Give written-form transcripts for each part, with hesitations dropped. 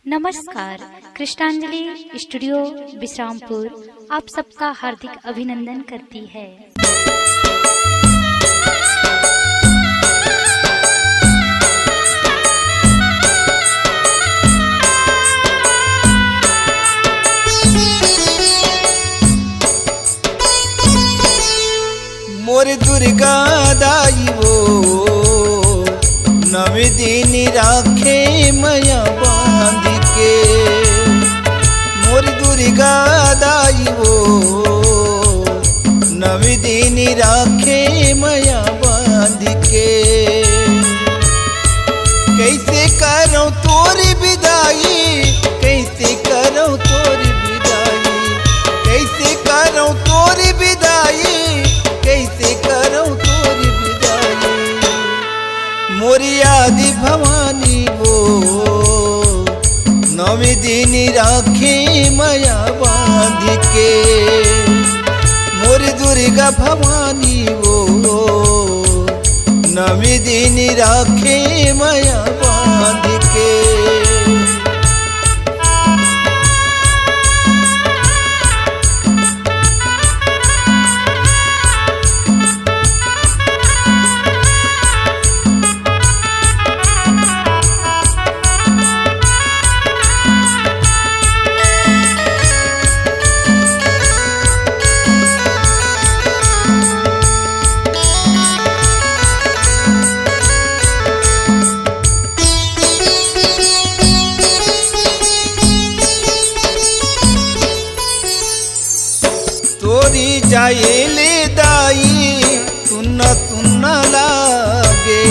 नमस्कार। कृष्णांजलि स्टूडियो विश्रामपुर आप सबका हार्दिक अभिनंदन करती है। मोर दुर्गा दाई वो नवे दिन राखे मया बांध के। मोर दुर्गा दाई वो नवे दिन राखे मया बांध के। कैसे करो तोरी विदाई, कैसे करो तोरी विदाई, कैसे करो तोरी विदाई, कैसे करो तोरी विदाई। मोरी आदि भवानी वो नवे दिन राखे मया बांध के। मोरी दुर्गा भवानी वो नवे दिन राखे मया बांध के। तोरी जाएले दाई सुन्ना सुन्ना लागे।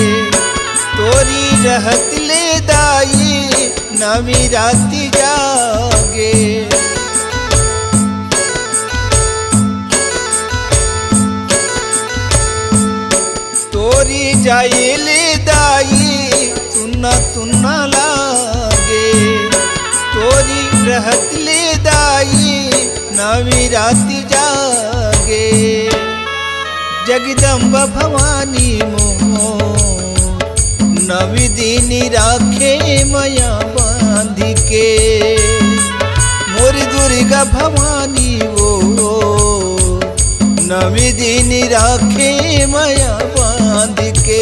तोरी रहत ले दाई नवी राती जागे। तोरी जाएले दाई सुन्ना सुन्ना लागे। तोरी रहत ले दाई नवी राति जागे। जगदम्बा भवानी मोह नवी दिन राखे मया बांध के। मोर दुर्गा भवानी वो नवी दिन राखे मया बांध के।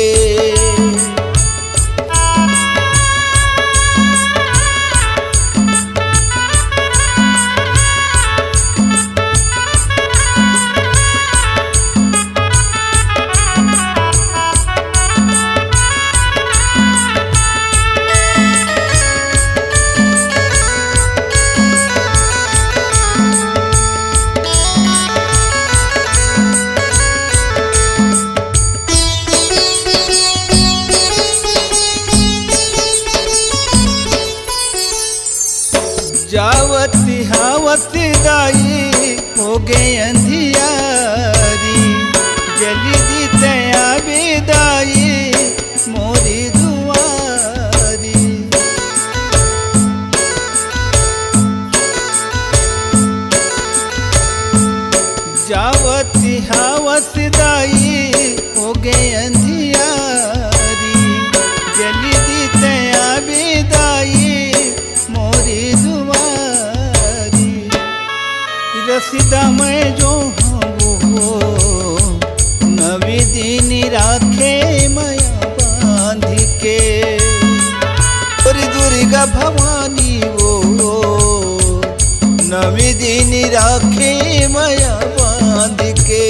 जावत हावत दाई हो गए अंधियारी। जल्दी तया बेदाई मोरी दुआरी। जावत हावत दाई हो गए अंधियारी। जल्दी तया बेदाई मोरी दुआरी। रसीदा मैं जो वो नवी दिन राखे मया बांध के। और दुर्गा भवानी वो नवी दिन राखे मया बांध के।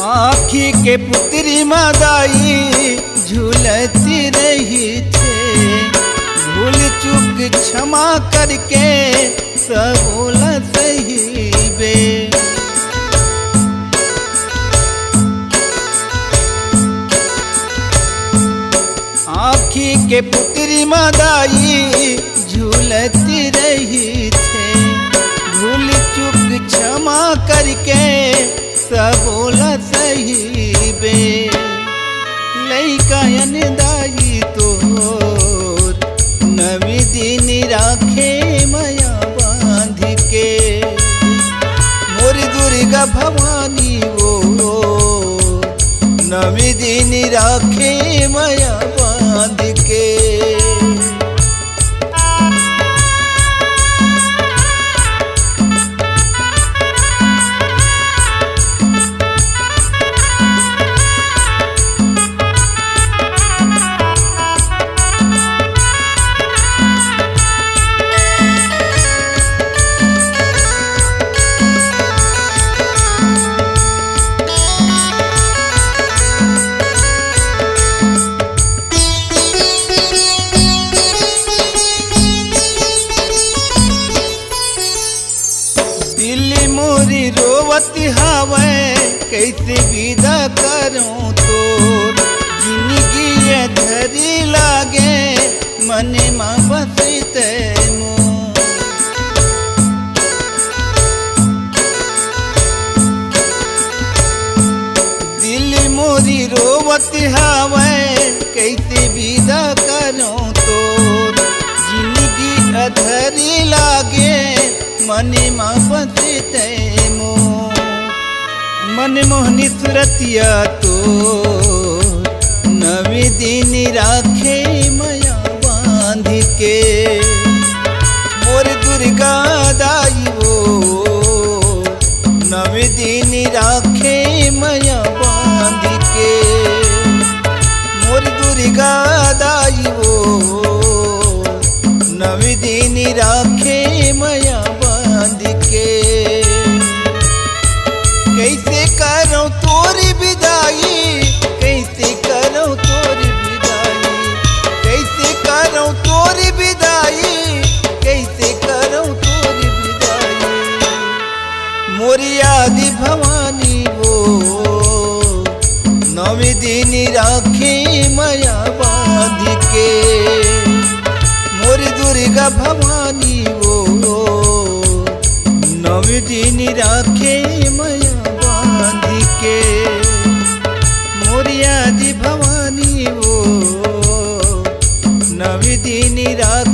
आँखी के पुत्री मादाई झूलती रही थे। भूल चूक क्षमा करके सबोल सही बे। के पुत्री मादाई झूलती रही थे। भूल चूक क्षमा करके सब बोला सही बे। लइका दाई तो नवी दिन राखे माया बांध के। मोर दुर्गा भवानी वो नवी दिन राखे माया बांध के। दिल्ली मोरी रोवती हवे कैसे विदा करूं तोर। जिंदगी धरी लागे मने माँ बसते मोर। दिल्ली मोरी रोवती हवे कैसे विदा करूं तोर। जिंदगी अधरी लागे मने माँ बसते मोर। मन मोहनी सुरतिया तो नवी दिन राखे माया बांध के। मोर दुर्गा दाई वो नवी दिन राखे माया बांध के। मोर दुर्गा दाई वो नवी दिन राखे माया बांध के। कैसे करो तोरी विदाई, कैसे करो तोरी विदाई, कैसे करो तोरी विदाई, कैसे करो तोरी विदाई। मोरी आदि भवानी वो नवी दिन राखे माया बांध के। मोरी दुर्गा भवानी वो नवी दिन राखे माया बांध के। मोरी आदि भवानी वो नवी दिन राखे